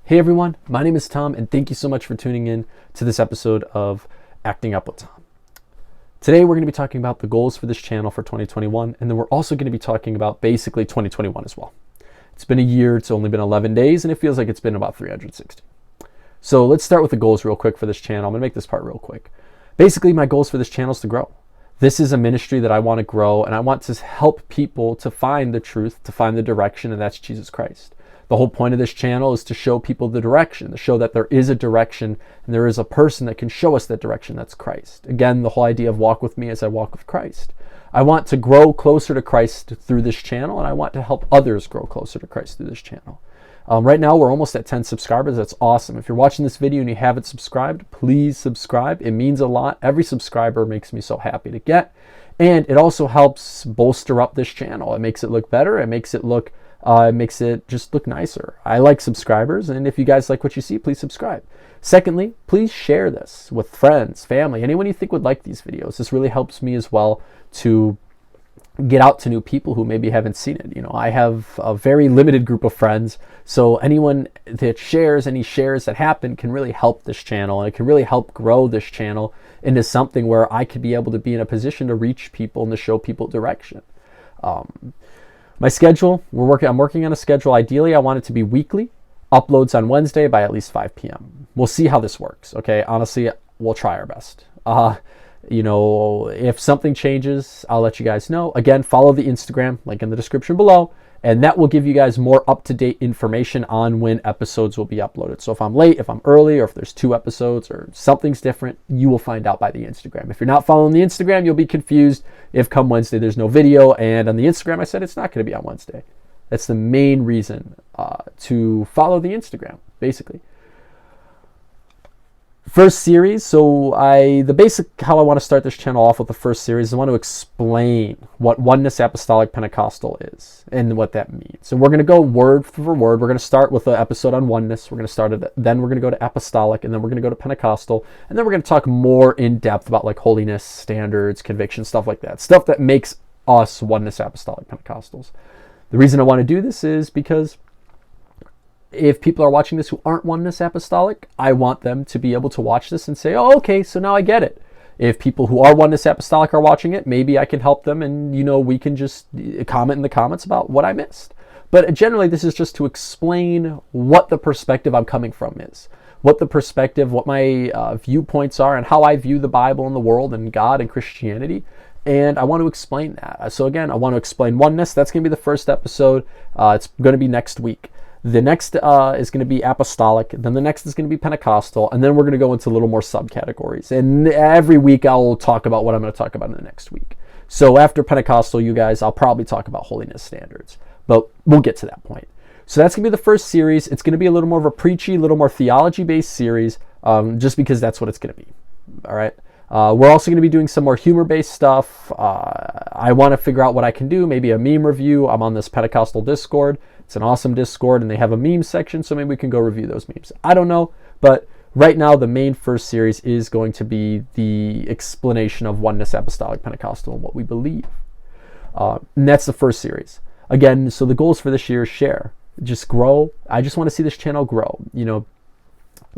Hey everyone, my name is Tom, and thank you so much for tuning in to this episode of Acting Up with Tom. Today we're going to be talking about the goals for this channel for 2021, and then we're also going to be talking about basically 2021 as well. It's been a year, it's only been 11 days, and it feels like it's been about 360. So let's start with the goals real quick for this channel. I'm going to make this part real quick. Basically, my goals for this channel is to grow. This is a ministry that I want to grow, and I want to help people to find the truth, to find the direction, and that's Jesus Christ. The whole point of this channel is to show people the direction, to show that there is a direction and there is a person that can show us that direction. That's Christ. Again, the whole idea of walk with me as I walk with Christ. I want to grow closer to Christ through this channel, and I want to help others grow closer to Christ through this channel. Right now, we're almost at 10 subscribers. That's awesome. If you're watching this video and you haven't subscribed, please subscribe. It means a lot. Every subscriber makes me so happy to get. And it also helps bolster up this channel. It makes it look better. It makes it just look nicer. I like subscribers, and if you guys like what you see, please subscribe. Secondly, please share this with friends, family, anyone you think would like these videos. This really helps me as well to get out to new people who maybe haven't seen it. You know, I have a very limited group of friends, so anyone that shares, any shares that happen can really help this channel, and it can really help grow this channel into something where I could be able to be in a position to reach people and to show people direction. My schedule, I'm working on a schedule. Ideally, I want it to be weekly, uploads on Wednesday by at least 5 p.m. We'll see how this works, okay? Honestly, we'll try our best. If something changes, I'll let you guys know. Again, follow the Instagram, link in the description below, and that will give you guys more up-to-date information on when episodes will be uploaded. So if I'm late, if I'm early, or if there's 2 episodes or something's different, you will find out by the Instagram. If you're not following the Instagram, you'll be confused if come Wednesday there's no video, and on the Instagram I said it's not going to be on Wednesday. That's the main reason to follow the Instagram, basically. First series, so the basic how I want to start this channel off with the first series, I want to explain what Oneness Apostolic Pentecostal is and what that means. So we're going to go word for word. We're going to start with an episode on oneness. We're going to start it, then we're going to go to apostolic, and then we're going to go to Pentecostal, and then we're going to talk more in depth about like holiness, standards, conviction, stuff like that. Stuff that makes us Oneness Apostolic Pentecostals. The reason I want to do this is because if people are watching this who aren't Oneness Apostolic, I want them to be able to watch this and say, oh, okay, so now I get it. If people who are Oneness Apostolic are watching it, maybe I can help them, and we can just comment in the comments about what I missed. But generally, this is just to explain what the perspective I'm coming from is, what my viewpoints are, and how I view the Bible and the world and God and Christianity. And I want to explain that. So again, I want to explain oneness. That's going to be the first episode. It's going to be next week. The next is going to be apostolic, then the next is going to be Pentecostal, and then we're going to go into a little more subcategories. And every week I'll talk about what I'm going to talk about in the next week. So after Pentecostal, you guys, I'll probably talk about holiness standards, but we'll get to that point. So that's going to be the first series. It's going to be a little more of a preachy, a little more theology-based series, just because that's what it's going to be. All right. We're also going to be doing some more humor-based stuff. I want to figure out what I can do, maybe a meme review. I'm on this Pentecostal Discord. It's an awesome Discord, and they have a meme section, so maybe we can go review those memes. I don't know, but right now the main first series is going to be the explanation of Oneness Apostolic Pentecostal and what we believe. And that's the first series. Again, so the goals for this year is share. Just grow. I just want to see this channel grow.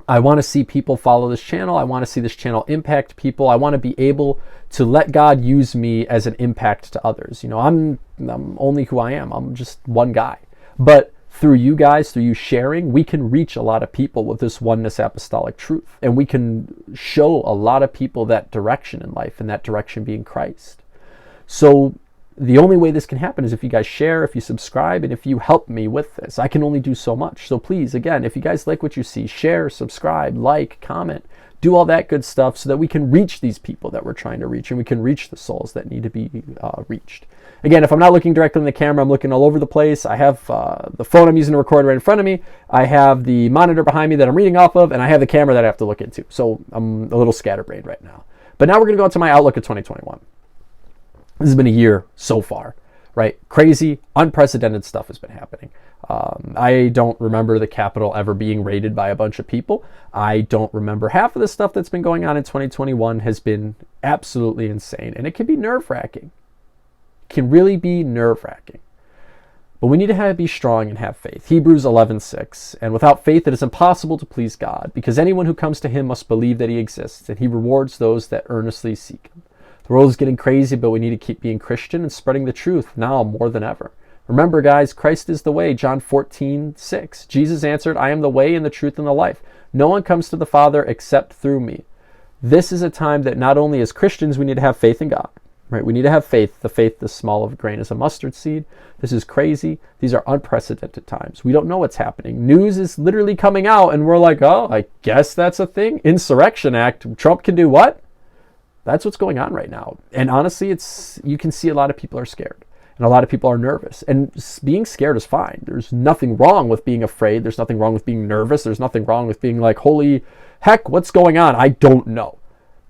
I want to see people follow this channel. I want to see this channel impact people. I want to be able to let God use me as an impact to others. I'm only who I am. I'm just one guy. But through you guys, through you sharing, we can reach a lot of people with this Oneness Apostolic truth. And we can show a lot of people that direction in life, and that direction being Christ. So the only way this can happen is if you guys share, if you subscribe, and if you help me with this. I can only do so much. So please, again, if you guys like what you see, share, subscribe, like, comment, do all that good stuff so that we can reach these people that we're trying to reach, and we can reach the souls that need to be reached. Again, if I'm not looking directly in the camera, I'm looking all over the place. I have the phone I'm using to record right in front of me. I have the monitor behind me that I'm reading off of, and I have the camera that I have to look into. So I'm a little scatterbrained right now. But now we're going to go into my outlook of 2021. This has been a year so far, right? Crazy, unprecedented stuff has been happening. I don't remember the Capitol ever being raided by a bunch of people. I don't remember half of the stuff that's been going on in 2021 has been absolutely insane. And it can be nerve-wracking. Can really be nerve-wracking. But we need to be strong and have faith. Hebrews 11:6. And without faith it is impossible to please God, because anyone who comes to him must believe that he exists, and he rewards those that earnestly seek him. The world is getting crazy, but we need to keep being Christian and spreading the truth now more than ever. Remember, guys, Christ is the way. John 14:6. Jesus answered, I am the way and the truth and the life. No one comes to the Father except through me. This is a time that not only as Christians we need to have faith in God. Right? We need to have faith, the faith the small of a grain as a mustard seed. This is crazy. These are unprecedented times. We don't know what's happening. News is literally coming out and we're like, oh, I guess that's a thing. Insurrection Act. Trump can do what? That's what's going on right now. And honestly, you can see a lot of people are scared and a lot of people are nervous. And being scared is fine. There's nothing wrong with being afraid. There's nothing wrong with being nervous. There's nothing wrong with being like, holy heck, what's going on? I don't know.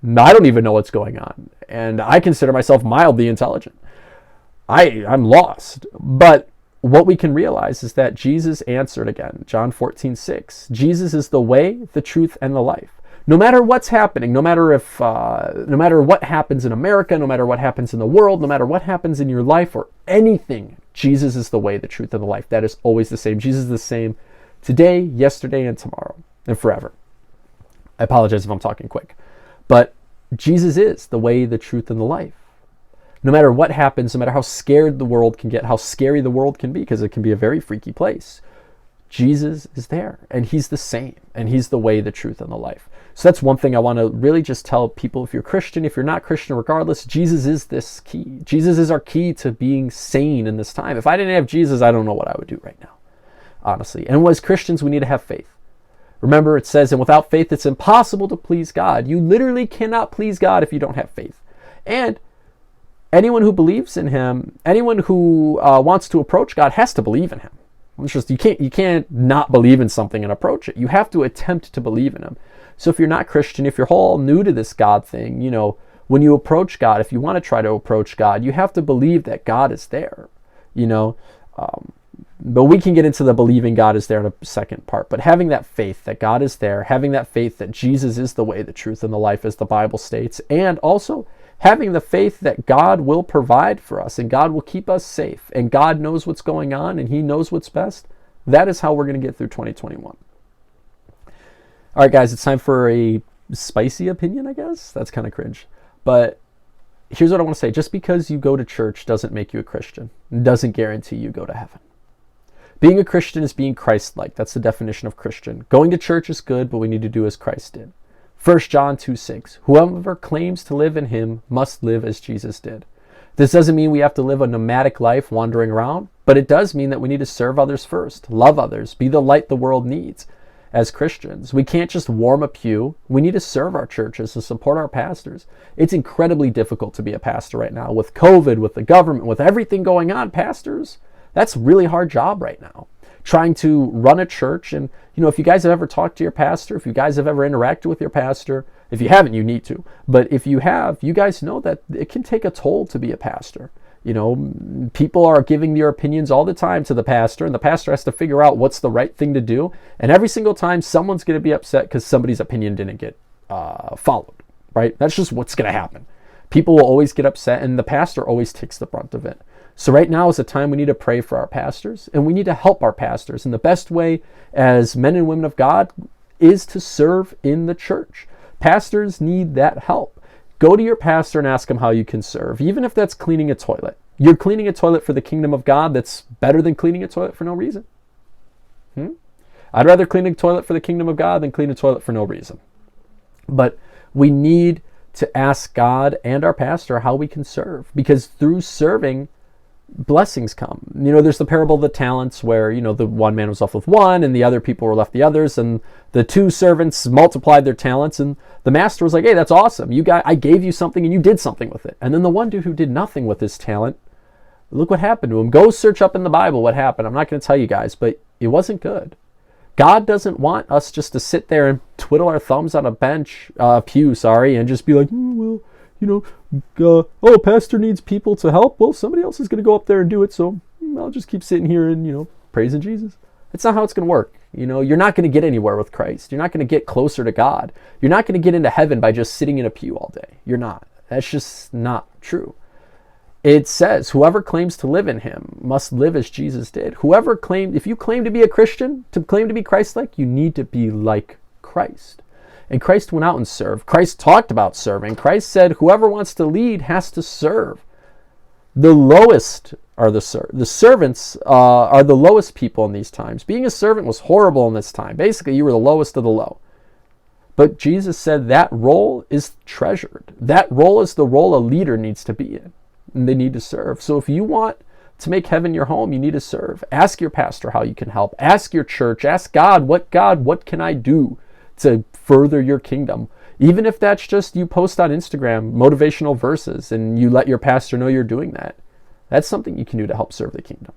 I don't even know what's going on. And I consider myself mildly intelligent. I'm lost. But what we can realize is that Jesus answered again. John 14:6. Jesus is the way, the truth, and the life. No matter what's happening, no matter what happens in America, no matter what happens in the world, no matter what happens in your life or anything, Jesus is the way, the truth, and the life. That is always the same. Jesus is the same today, yesterday, and tomorrow, and forever. I apologize if I'm talking quick. But Jesus is the way, the truth, and the life. No matter what happens, no matter how scared the world can get, how scary the world can be, because it can be a very freaky place, Jesus is there, and he's the same, and he's the way, the truth, and the life. So that's one thing I want to really just tell people. If you're Christian, if you're not Christian, regardless, Jesus is this key. Jesus is our key to being sane in this time. If I didn't have Jesus, I don't know what I would do right now, honestly. And as Christians, we need to have faith. Remember, it says, and without faith, it's impossible to please God. You literally cannot please God if you don't have faith. And anyone who believes in him, anyone who wants to approach God has to believe in him. It's just, you can't not believe in something and approach it. You have to attempt to believe in him. So if you're not Christian, if you're all new to this God thing, when you approach God, if you want to try to approach God, you have to believe that God is there, But we can get into the believing God is there in a second part. But having that faith that God is there, having that faith that Jesus is the way, the truth, and the life, as the Bible states, and also having the faith that God will provide for us and God will keep us safe and God knows what's going on and he knows what's best, that is how we're going to get through 2021. All right, guys, it's time for a spicy opinion, I guess. That's kind of cringe. But here's what I want to say. Just because you go to church doesn't make you a Christian. It doesn't guarantee you go to heaven. Being a Christian is being Christ-like. That's the definition of Christian. Going to church is good, but we need to do as Christ did. 1 John 2:6. Whoever claims to live in him must live as Jesus did. This doesn't mean we have to live a nomadic life wandering around, but it does mean that we need to serve others first, love others, be the light the world needs as Christians. We can't just warm a pew. We need to serve our churches and support our pastors. It's incredibly difficult to be a pastor right now. With COVID, with the government, with everything going on, pastors, that's a really hard job right now. Trying to run a church, and if you guys have ever talked to your pastor, if you guys have ever interacted with your pastor, if you haven't, you need to. But if you have, you guys know that it can take a toll to be a pastor. People are giving their opinions all the time to the pastor, and the pastor has to figure out what's the right thing to do. And every single time, someone's going to be upset because somebody's opinion didn't get followed, right? That's just what's going to happen. People will always get upset, and the pastor always takes the brunt of it. So right now is a time we need to pray for our pastors, and we need to help our pastors. And the best way as men and women of God is to serve in the church. Pastors need that help. Go to your pastor and ask him how you can serve, even if that's cleaning a toilet. You're cleaning a toilet for the kingdom of God. That's better than cleaning a toilet for no reason. I'd rather clean a toilet for the kingdom of God than clean a toilet for no reason. But we need to ask God and our pastor how we can serve, because through serving, blessings come. There's the parable of the talents where, the one man was left with one and the other people were left the others, and the two servants multiplied their talents, and the master was like, hey, that's awesome. I gave you something and you did something with it. And then the one dude who did nothing with his talent, look what happened to him. Go search up in the Bible what happened. I'm not going to tell you guys, but it wasn't good. God doesn't want us just to sit there and twiddle our thumbs on a pew, and just be like, pastor needs people to help. Well, somebody else is going to go up there and do it, so I'll just keep sitting here and, praising Jesus. That's not how it's going to work. You're not going to get anywhere with Christ. You're not going to get closer to God. You're not going to get into heaven by just sitting in a pew all day. You're not. That's just not true. it says, whoever claims to live in him must live as Jesus did. If you claim to be a Christian, to claim to be Christ-like, you need to be like Christ. And Christ went out and served. Christ talked about serving. Christ said, whoever wants to lead has to serve. The lowest are the servants are the lowest people in these times. Being a servant was horrible in this time. Basically, you were the lowest of the low. But Jesus said that role is treasured. That role is the role a leader needs to be in. And they need to serve. So if you want to make heaven your home, you need to serve. Ask your pastor how you can help. Ask your church. Ask God, what can I do to further your kingdom? Even if that's just you post on Instagram motivational verses and you let your pastor know you're doing that. That's something you can do to help serve the kingdom.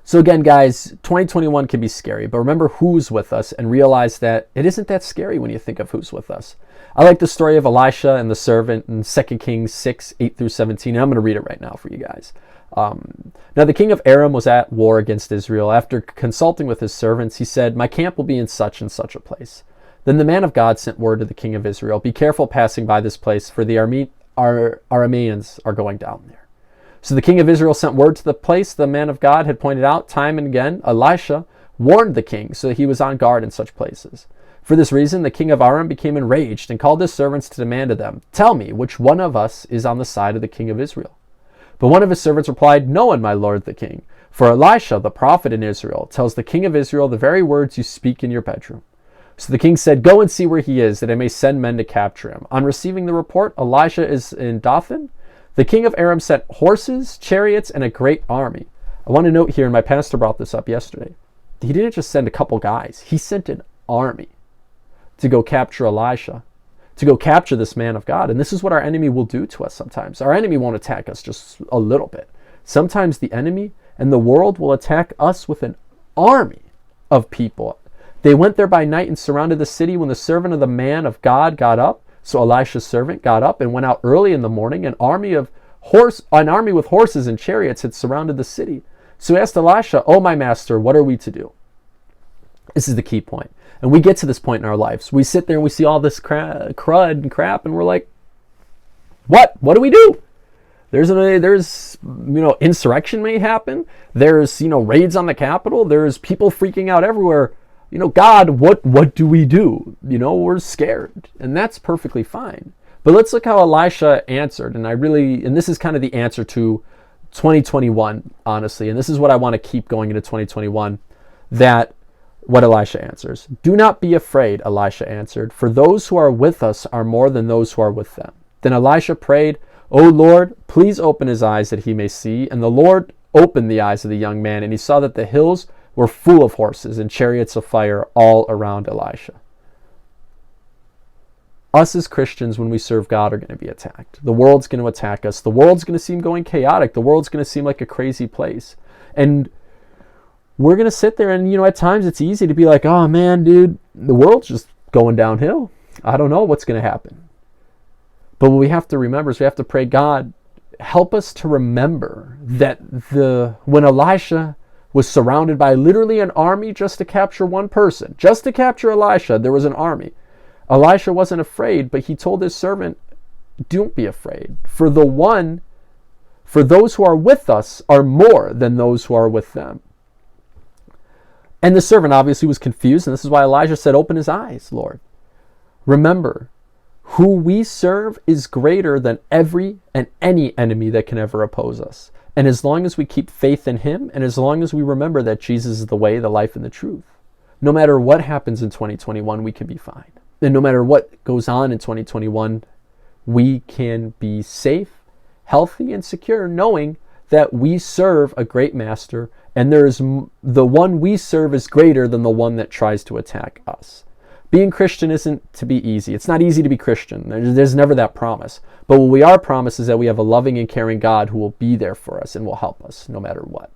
So again, guys, 2021 can be scary, but remember who's with us and realize that it isn't that scary when you think of who's with us. I like the story of Elisha and the servant in 2 Kings 6, 8 through 17. And I'm going to read it right now for you guys. Now the king of Aram was at war against Israel. After consulting with his servants, he said, my camp will be in such and such a place. Then the man of God sent word to the king of Israel, be careful passing by this place, for the Arameans are going down there. So the king of Israel sent word to the place the man of God had pointed out time and again. Elisha warned the king so that he was on guard in such places. For this reason, the king of Aram became enraged and called his servants to demand of them, tell me which one of us is on the side of the king of Israel. But one of his servants replied, no one, my lord the king. For Elisha, the prophet in Israel, tells the king of Israel the very words you speak in your bedroom. So the king said, go and see where he is, that I may send men to capture him. On receiving the report, Elisha is in Dothan. The king of Aram sent horses, chariots, and a great army. I want to note here, and my pastor brought this up yesterday, he didn't just send a couple guys. He sent an army to go capture Elisha, to go capture this man of God. And this is what our enemy will do to us sometimes. Our enemy won't attack us just a little bit. Sometimes the enemy and the world will attack us with an army of people. They went there by night and surrounded the city when the servant of the man of God got up. So Elisha's servant got up and went out early in the morning. An army with horses and chariots had surrounded the city. So he asked Elisha, oh, my master, what are we to do? This is the key point. And we get to this point in our lives. We sit there and we see all this crud and crap, and we're like, what? What do we do? There's insurrection may happen. There's, raids on the Capitol. There's people freaking out everywhere. God, what do we do? We're scared. And that's perfectly fine. But let's look how Elisha answered. And this is kind of the answer to 2021, honestly. And this is what I want to keep going into 2021, what Elisha answers. Do not be afraid, Elisha answered, for those who are with us are more than those who are with them. Then Elisha prayed, O Lord, please open his eyes that he may see. And the Lord opened the eyes of the young man, and he saw that the hills were full of horses and chariots of fire all around Elisha. Us as Christians, when we serve God, are going to be attacked. The world's going to attack us. The world's going to seem going chaotic. The world's going to seem like a crazy place. And we're going to sit there and, at times it's easy to be like, oh man, dude, the world's just going downhill. I don't know what's going to happen. But what we have to remember is we have to pray, God, help us to remember that when Elisha was surrounded by literally an army just to capture one person, just to capture Elisha, there was an army. Elisha wasn't afraid, but he told his servant, don't be afraid. For those who are with us are more than those who are with them. And the servant obviously was confused, and this is why Elijah said, open his eyes, Lord. Remember, who we serve is greater than every and any enemy that can ever oppose us. And as long as we keep faith in him, and as long as we remember that Jesus is the way, the life, and the truth, no matter what happens in 2021, we can be fine. And no matter what goes on in 2021, we can be safe, healthy, and secure, knowing that we serve a great master, and the one we serve is greater than the one that tries to attack us. Being Christian isn't to be easy. It's not easy to be Christian. There's never that promise. But what we are promised is that we have a loving and caring God who will be there for us and will help us no matter what.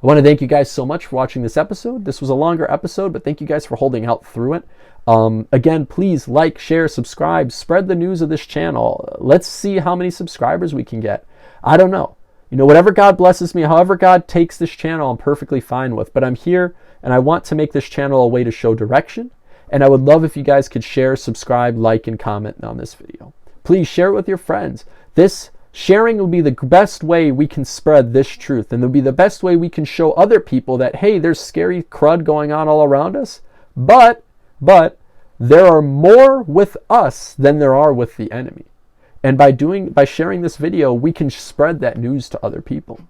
I want to thank you guys so much for watching this episode. This was a longer episode, but thank you guys for holding out through it. Again, please like, share, subscribe, spread the news of this channel. Let's see how many subscribers we can get. I don't know. Whatever God blesses me, however God takes this channel, I'm perfectly fine with. But I'm here, and I want to make this channel a way to show direction. And I would love if you guys could share, subscribe, like, and comment on this video. Please share it with your friends. This Sharing will be the best way we can spread this truth, and it'll be the best way we can show other people that, hey, there's scary crud going on all around us, but there are more with us than there are with the enemy. And by sharing this video, we can spread that news to other people.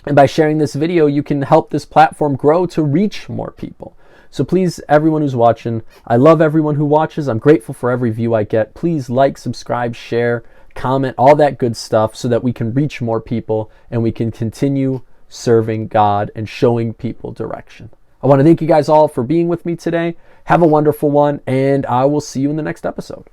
And by sharing this video, you can help this platform grow to reach more people. So please, everyone who's watching, I love everyone who watches. I'm grateful for every view I get. Please like, subscribe, share, comment, all that good stuff so that we can reach more people and we can continue serving God and showing people direction. I want to thank you guys all for being with me today. Have a wonderful one, and I will see you in the next episode.